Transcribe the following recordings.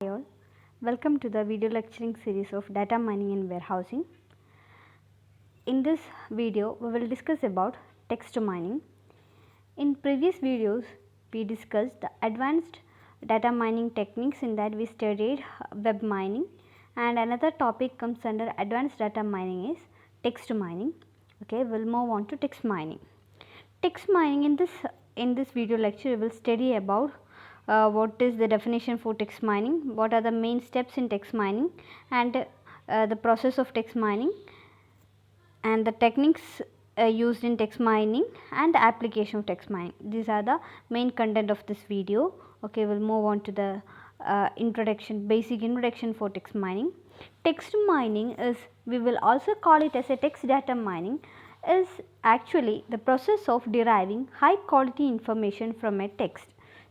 Hi all, welcome to the video lecturing series of data mining and warehousing. In this video, we will discuss about text mining. In previous videos, we discussed the advanced data mining techniques. In that we studied web mining, and another topic comes under advanced data mining is text mining. Okay, we will move on to text mining. Text mining in this video lecture we will study about what is the definition for text mining, what are the main steps in text mining, and the process of text mining, and the techniques used in text mining and the application of text mining. These are the main content of this video. Okay, we'll move on to the basic introduction for text mining. Text mining is, we will also call it as a text data mining, is actually the process of deriving high quality information from a text.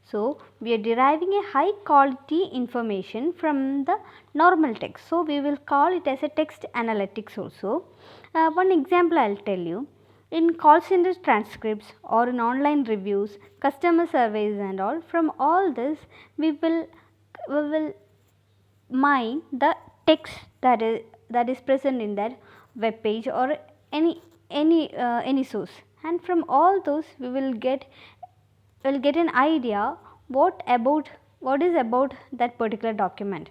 So, we are deriving a high quality information from the normal text. So, we will call it as a text analytics also. One example I will tell you. In call center transcripts or in online reviews, customer surveys and all, from all this we will mine the text that is present in that web page or any source, and from all those we will get an idea what is about that particular document.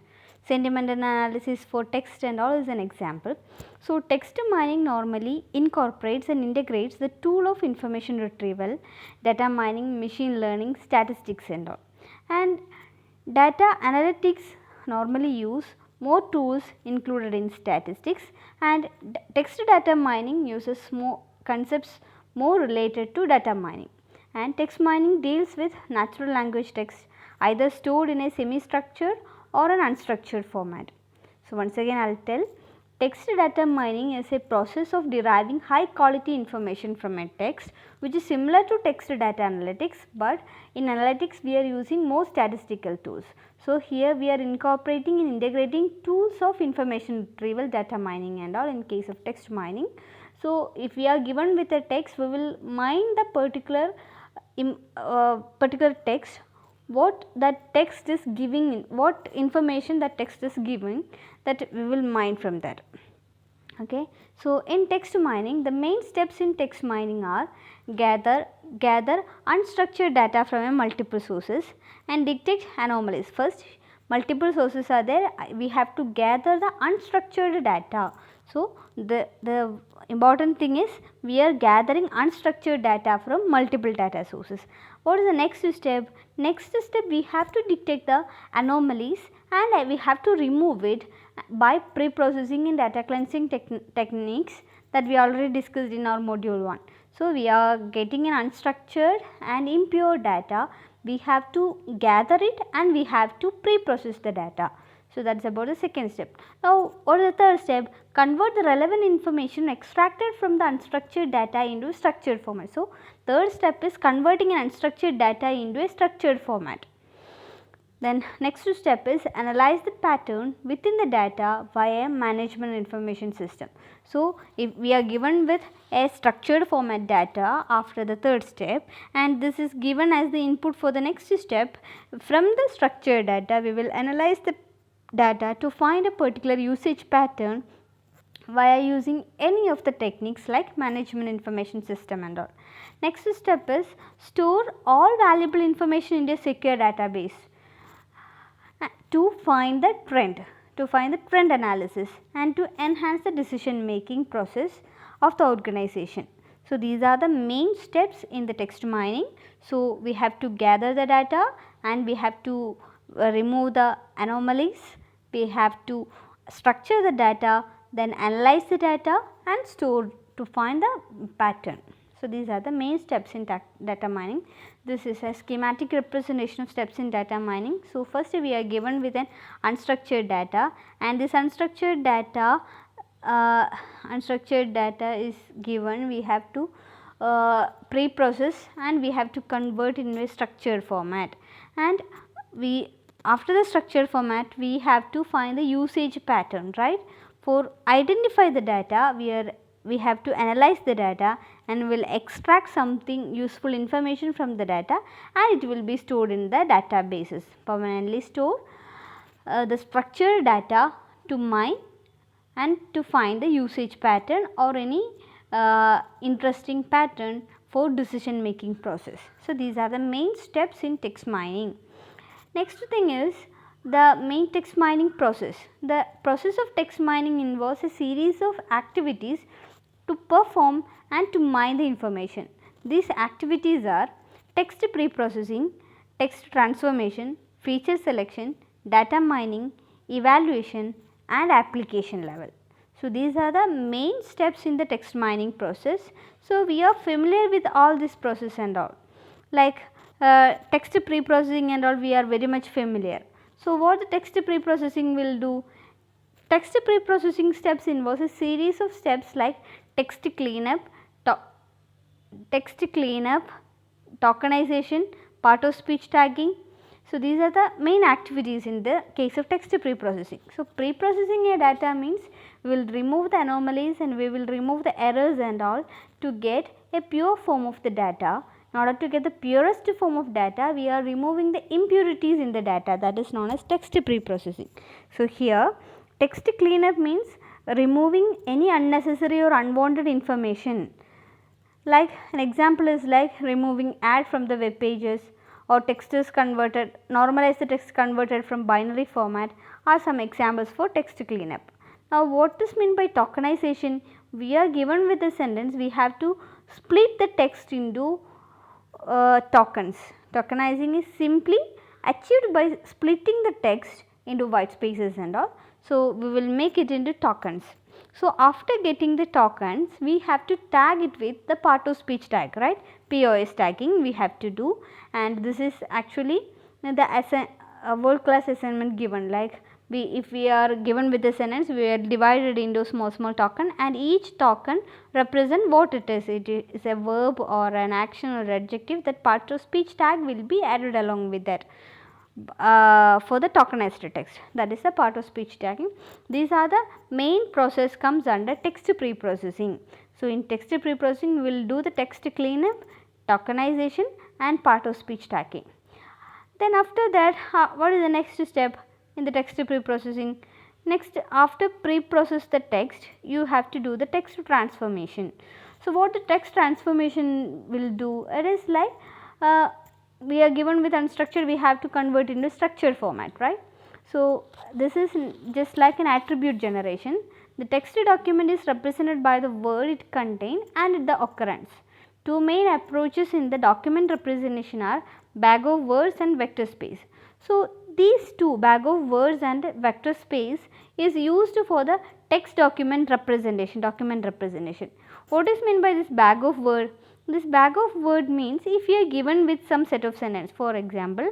Sentiment analysis for text and all is an example. So, text mining normally incorporates and integrates the tool of information retrieval, data mining, machine learning, statistics and all. And data analytics normally use more tools included in statistics, and text data mining uses more concepts more related to data mining. And text mining deals with natural language text either stored in a semi structured or an unstructured format. So, once again I will tell, text data mining is a process of deriving high quality information from a text, which is similar to text data analytics, but in analytics we are using more statistical tools. So, here we are incorporating and integrating tools of information retrieval, data mining and all in case of text mining. So, if we are given with a text, we will mine the particular text, what that text is giving, what information that text is giving, that we will mine from that. Okay. So, in text mining, the main steps in text mining are gather unstructured data from a multiple sources and detect anomalies. First, multiple sources are there, we have to gather the unstructured data. So, the important thing is we are gathering unstructured data from multiple data sources. What is the next step? Next step, we have to detect the anomalies and we have to remove it by pre-processing in data cleansing techniques that we already discussed in our module 1. So, we are getting an unstructured and impure data, we have to gather it and we have to pre-process the data. So, that is about the second step. Now, what is the third step? Convert the relevant information extracted from the unstructured data into structured format. So, third step is converting an unstructured data into a structured format. Then next step is analyze the pattern within the data via management information system. So, if we are given with a structured format data after the third step, and this is given as the input for the next step, from the structured data we will analyze the data to find a particular usage pattern via using any of the techniques like management information system and all. Next step is store all valuable information in a secure database to find the trend analysis and to enhance the decision making process of the organization. So, these are the main steps in the text mining. So, we have to gather the data and we have to remove the anomalies, we have to structure the data, then analyze the data and store to find the pattern. So, these are the main steps in data mining. This is a schematic representation of steps in data mining. So, first we are given with an unstructured data, and this unstructured data is given, we have to pre-process and we have to convert into a structured format, and we after the structured format we have to find the usage pattern, right. For identify the data, we have to analyze the data and will extract something useful information from the data, and it will be stored in the databases, permanently stored. the structured data to mine and to find the usage pattern or any interesting pattern for decision making process. So, these are the main steps in text mining. Next thing is the main text mining process. The process of text mining involves a series of activities to perform and to mine the information. These activities are text pre-processing, text transformation, feature selection, data mining, evaluation and application level. So, these are the main steps in the text mining process. So, we are familiar with all this process and all, like text pre-processing and all, we are very much familiar. So, what the text pre-processing will do? Text pre-processing steps involves a series of steps like text cleanup, tokenization, part of speech tagging. So, these are the main activities in the case of text pre-processing. So, pre-processing a data means we will remove the anomalies and we will remove the errors and all to get a pure form of the data. In order to get the purest form of data, we are removing the impurities in the data, that is known as text pre-processing. So, here text cleanup means removing any unnecessary or unwanted information. Like an example is like removing ad from the web pages, or text is converted, normalize the text converted from binary format are some examples for text cleanup. Now, what is meant by tokenization? We are given with a sentence, we have to split the text into tokens. Tokenizing is simply achieved by splitting the text into white spaces and all. So, we will make it into tokens. So, after getting the tokens, we have to tag it with the part of speech tag, right? POS tagging we have to do, and this is actually the world class assignment given, like if we are given with a sentence, we are divided into small token and each token represent what it is. It is a verb or an action or adjective, that part of speech tag will be added along with that. For the tokenized text, that is the part of speech tagging. These are the main process comes under text pre-processing. So, in text pre-processing we will do the text cleanup, tokenization and part of speech tagging. Then after that, what is the next step in the text pre-processing? Next, after pre-process the text, you have to do the text transformation. So, what the text transformation will do? It is like we are given with unstructured, we have to convert into structured format, right? So, this is just like an attribute generation. The text document is represented by the word it contains and the occurrence. Two main approaches in the document representation are bag of words and vector space. So, these two, bag of words and vector space, is used for the text document representation. What is meant by this bag of word? This bag of word means if you are given with some set of sentence, for example,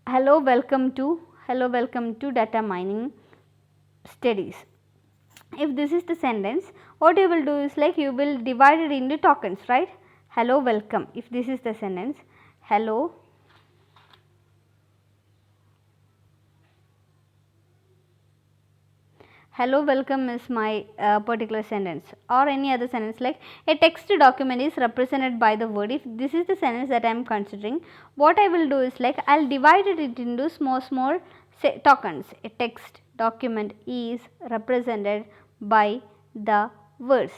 hello welcome to data mining studies. If this is the sentence, what you will do is like you will divide it into tokens, right? Hello welcome, if this is the sentence, hello welcome is my particular sentence, or any other sentence, like a text document is represented by the word. If this is the sentence that I am considering, what I will do is like I will divide it into small tokens. A text document is represented by the words.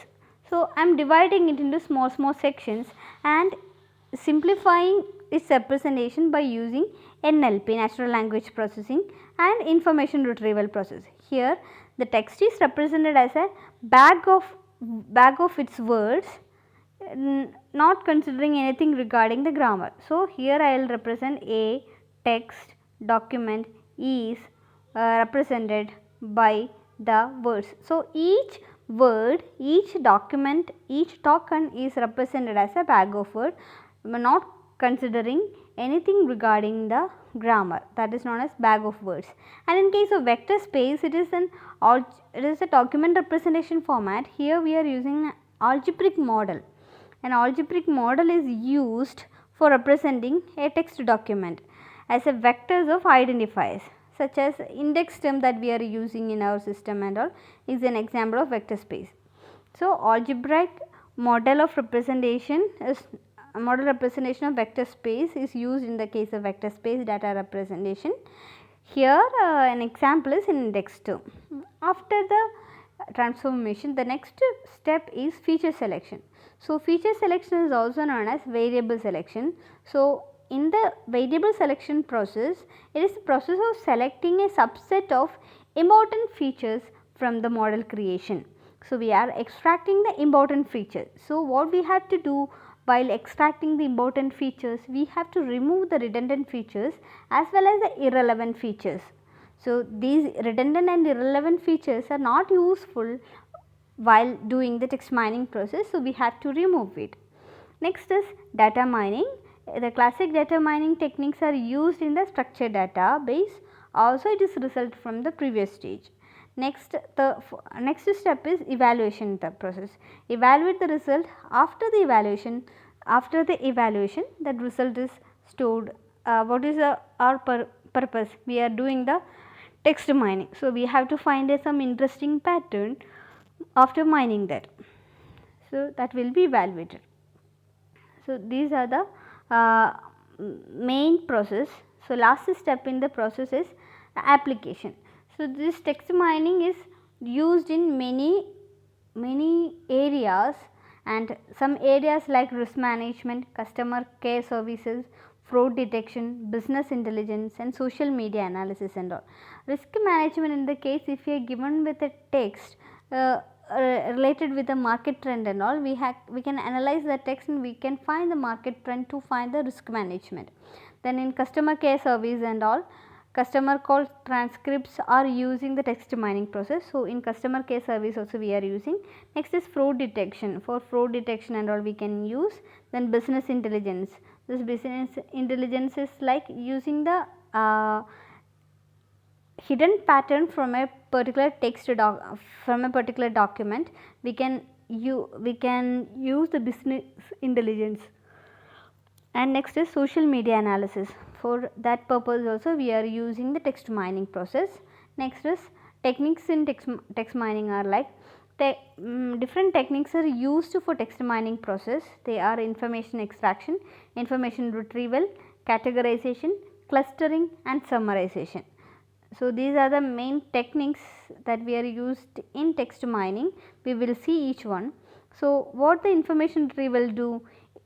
So, I am dividing it into small sections and simplifying its representation by using NLP, natural language processing, and information retrieval process. Here the text is represented as a bag of its words, not considering anything regarding the grammar. So, here I will represent a text document is represented by the words. So, each word, each document, each token is represented as a bag of words, not considering anything regarding the grammar, that is known as bag of words. And in case of vector space, it is a document representation format. Here we are using an algebraic model. An algebraic model is used for representing a text document as a vectors of identifiers, such as index term that we are using in our system and all is an example of vector space. So, algebraic model of representation is model representation of vector space is used in the case of vector space data representation. Here an example is in index 2. After the transformation, the next step is feature selection. So, feature selection is also known as variable selection. So, in the variable selection process, it is the process of selecting a subset of important features from the model creation. So, we are extracting the important features. So, what we have to do while extracting the important features, we have to remove the redundant features as well as the irrelevant features. So, these redundant and irrelevant features are not useful while doing the text mining process. So, we have to remove it. Next is data mining. The classic data mining techniques are used in the structured database. Also, it is result from the previous stage. Next, the next step is evaluation the process. Evaluate the result. After the evaluation, that result is stored. What is our purpose? We are doing the text mining. So, we have to find some interesting pattern after mining that. So, that will be evaluated. So, these are the main process. So, last step in the process is application. So, this text mining is used in many areas, and some areas like risk management, customer care services, fraud detection, business intelligence and social media analysis and all. Risk management, in the case if you are given with a text related with the market trend and all, we can analyze the text and we can find the market trend to find the risk management. Then in customer care service and all, customer call transcripts are using the text mining process. So, in customer care service also we are using. Next is fraud detection. For fraud detection and all we can use. Then business intelligence. This business intelligence is like using the hidden pattern from a particular from a particular document. We can use the business intelligence. And next is social media analysis. For that purpose also we are using the text mining process. Next is techniques in text mining are like different techniques are used for text mining process. They are information extraction, information retrieval, categorization, clustering and summarization. So, these are the main techniques that we are used in text mining. We will see each one. So, what the information retrieval do?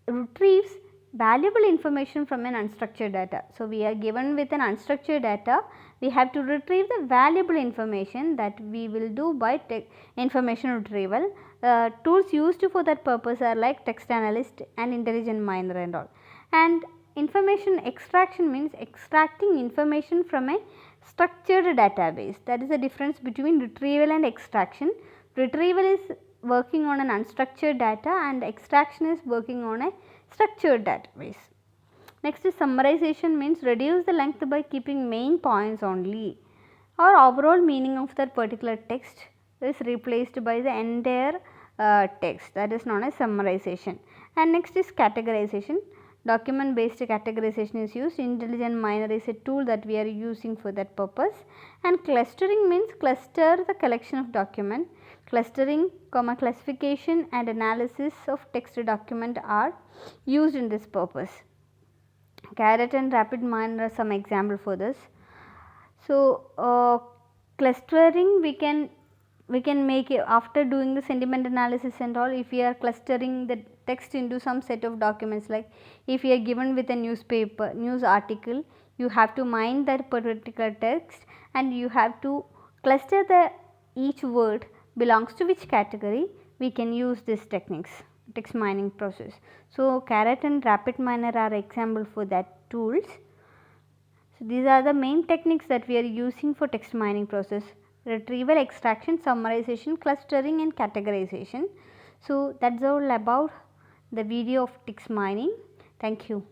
Retrieves valuable information from an unstructured data. So, we are given with an unstructured data, we have to retrieve the valuable information. That we will do by information retrieval. Tools used for that purpose are like text analyst and intelligent miner and all. And information extraction means extracting information from a structured database. That is the difference between retrieval and extraction. Retrieval is working on an unstructured data and extraction is working on a structured database. Next is summarization, means reduce the length by keeping main points only, or overall meaning of that particular text is replaced by the entire text, that is known as summarization. And next is categorization. Document based categorization is used. Intelligent miner is a tool that we are using for that purpose. And clustering means cluster the collection of document. Clustering, classification and analysis of text document are used in this purpose. Carrot and rapid miner are some example for this. So, clustering we can make it after doing the sentiment analysis and all. If we are clustering the text into some set of documents, like if you are given with a news article, you have to mine that particular text and you have to cluster the each word belongs to which category. We can use these techniques, text mining process. So, carrot and rapid miner are example for that tools. So, these are the main techniques that we are using for text mining process: retrieval, extraction, summarization, clustering and categorization. So, that is all about the video of text mining. Thank you.